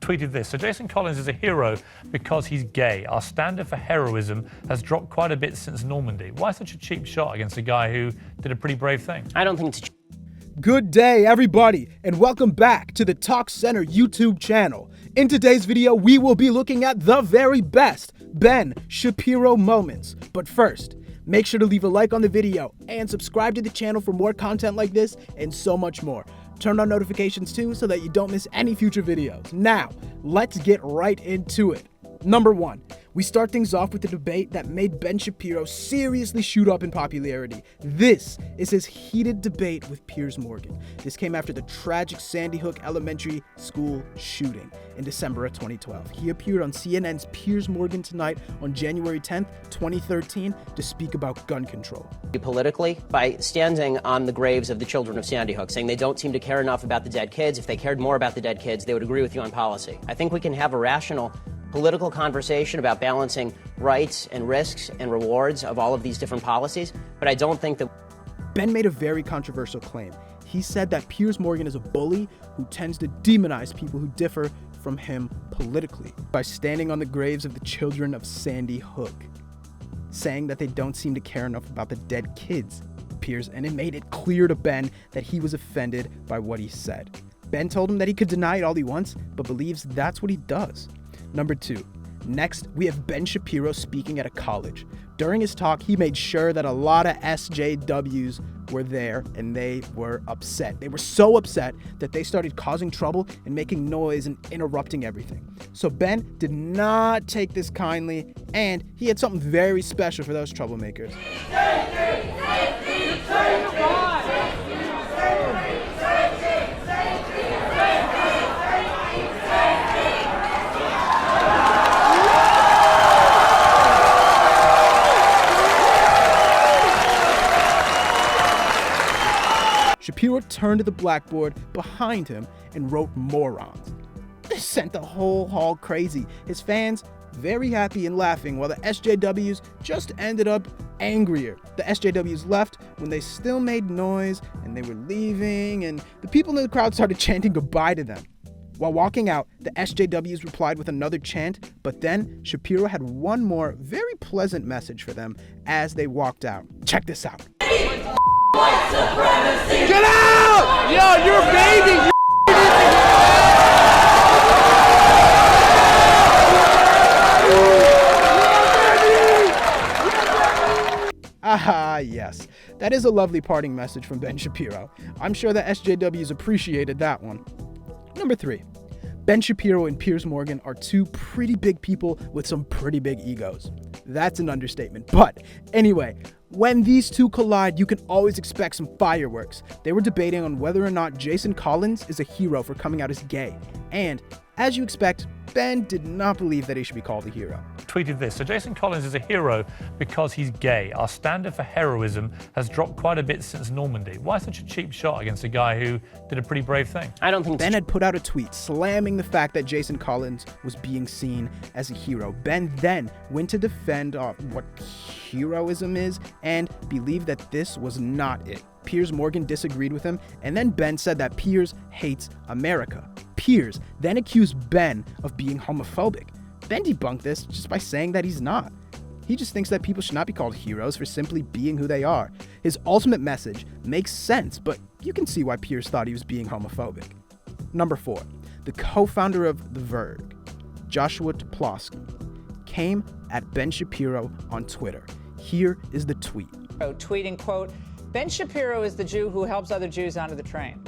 Tweeted this. So Jason Collins is a hero because he's gay. Our standard for heroism has dropped quite a bit since Normandy. Why such a cheap shot against a guy who did a pretty brave thing? I don't think it's Good day, everybody, and welcome back to the Talk Center YouTube channel. In today's video, we will be looking at the very best Ben Shapiro moments. But first, make sure to leave a like on the video and subscribe to the channel for more content like this and so much more. Turn on notifications too so that you don't miss any future videos. Now, let's get right into it. Number 1, we start things off with the debate that made Ben Shapiro seriously shoot up in popularity. This is his heated debate with Piers Morgan. This came after the tragic Sandy Hook Elementary School shooting in December of 2012. He appeared on CNN's Piers Morgan Tonight on January 10th, 2013 to speak about gun control. politically by standing on the graves of the children of Sandy Hook, saying they don't seem to care enough about the dead kids. If they cared more about the dead kids, they would agree with you on policy. I think we can have a rational political conversation about balancing rights and risks and rewards of all of these different policies, but I don't think that... Ben made a very controversial claim. He said that Piers Morgan is a bully who tends to demonize people who differ from him politically by standing on the graves of the children of Sandy Hook, saying that they don't seem to care enough about the dead kids. Piers, and it made it clear to Ben that he was offended by what he said. Ben told him that he could deny it all he wants, but believes that's what he does. Number 2. Next, we have Ben Shapiro speaking at a college. During his talk, he made sure that a lot of SJWs were there, and they were upset. They were so upset that they started causing trouble and making noise and interrupting everything. So Ben did not take this kindly, and he had something very special for those troublemakers. Shapiro turned to the blackboard behind him and wrote morons. This sent the whole hall crazy. His fans very happy and laughing, while the SJWs just ended up angrier. The SJWs left when they still made noise and they were leaving, and the people in the crowd started chanting goodbye to them. While walking out, the SJWs replied with another chant, but then Shapiro had one more very pleasant message for them as they walked out. Check this out. White supremacy! Get out! Yo, you're a baby! Ah, yes. That is a lovely parting message from Ben Shapiro. I'm sure the SJWs appreciated that one. Number 3. Ben Shapiro and Piers Morgan are two pretty big people with some pretty big egos. That's an understatement. But anyway, when these two collide, you can always expect some fireworks. They were debating on whether or not Jason Collins is a hero for coming out as gay. And as you expect, Ben did not believe that he should be called a hero. Tweeted this. So Jason Collins is a hero because he's gay. Our standard for heroism has dropped quite a bit since Normandy. Why such a cheap shot against a guy who did a pretty brave thing? I don't think Ben had put out a tweet slamming the fact that Jason Collins was being seen as a hero. Ben then went to defend what heroism is and believed that this was not it. Piers Morgan disagreed with him, and then Ben said that Piers hates America. Piers then accused Ben of being homophobic. Ben debunked this just by saying that he's not. He just thinks that people should not be called heroes for simply being who they are. His ultimate message makes sense, but you can see why Piers thought he was being homophobic. Number 4, the co-founder of The Verge, Joshua Topolsky, came at Ben Shapiro on Twitter. Here is the tweet. Tweeting, quote, Ben Shapiro is the Jew who helps other Jews onto the train.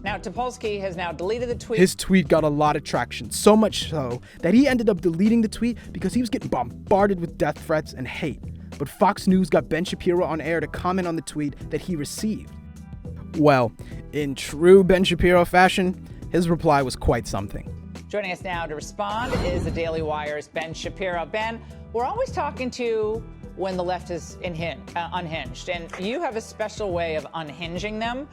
Now, Topolsky has now deleted the tweet. His tweet got a lot of traction, so much so that he ended up deleting the tweet because he was getting bombarded with death threats and hate. But Fox News got Ben Shapiro on air to comment on the tweet that he received. Well, in true Ben Shapiro fashion, his reply was quite something. Joining us now to respond is the Daily Wire's Ben Shapiro. Ben, we're always talking to when the left is unhinged, and you have a special way of unhinging them.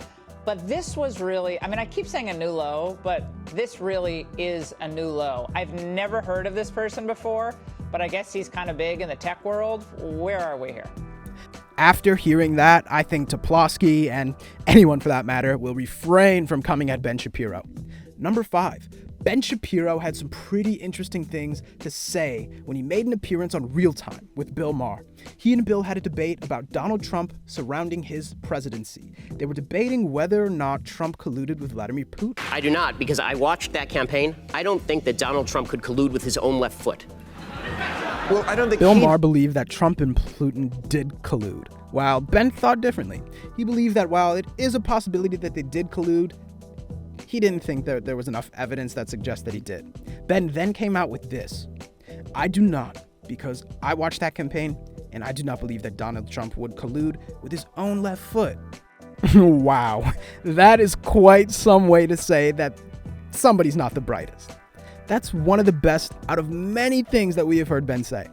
But this was really, I mean, I keep saying a new low, but this really is a new low. I've never heard of this person before, but I guess he's kind of big in the tech world. Where are we here? After hearing that, I think Topolsky, and anyone for that matter, will refrain from coming at Ben Shapiro. Number 5, Ben Shapiro had some pretty interesting things to say when he made an appearance on Real Time with Bill Maher. He and Bill had a debate about Donald Trump surrounding his presidency. They were debating whether or not Trump colluded with Vladimir Putin. I do not, because I watched that campaign. I don't think that Donald Trump could collude with his own left foot. Well, I don't think Bill Maher believed that Trump and Putin did collude, while Ben thought differently. He believed that while it is a possibility that they did collude, he didn't think that there was enough evidence that suggests that he did. Ben then came out with this: I do not, because I watched that campaign, and I do not believe that Donald Trump would collude with his own left foot. Wow, that is quite some way to say that somebody's not the brightest. That's one of the best out of many things that we have heard Ben say.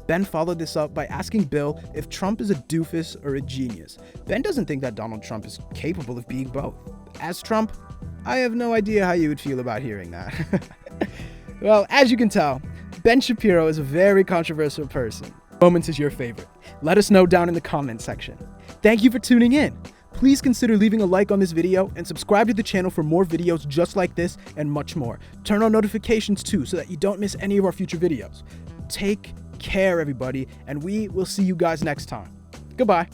Ben followed this up by asking Bill if Trump is a doofus or a genius. Ben doesn't think that Donald Trump is capable of being both. As Trump, I have no idea how you would feel about hearing that. Well, as you can tell, Ben Shapiro is a very controversial person. What moments is your favorite? Let us know down in the comment section. Thank you for tuning in. Please consider leaving a like on this video and subscribe to the channel for more videos just like this and much more. Turn on notifications too so that you don't miss any of our future videos. Take care, everybody, and we will see you guys next time. Goodbye.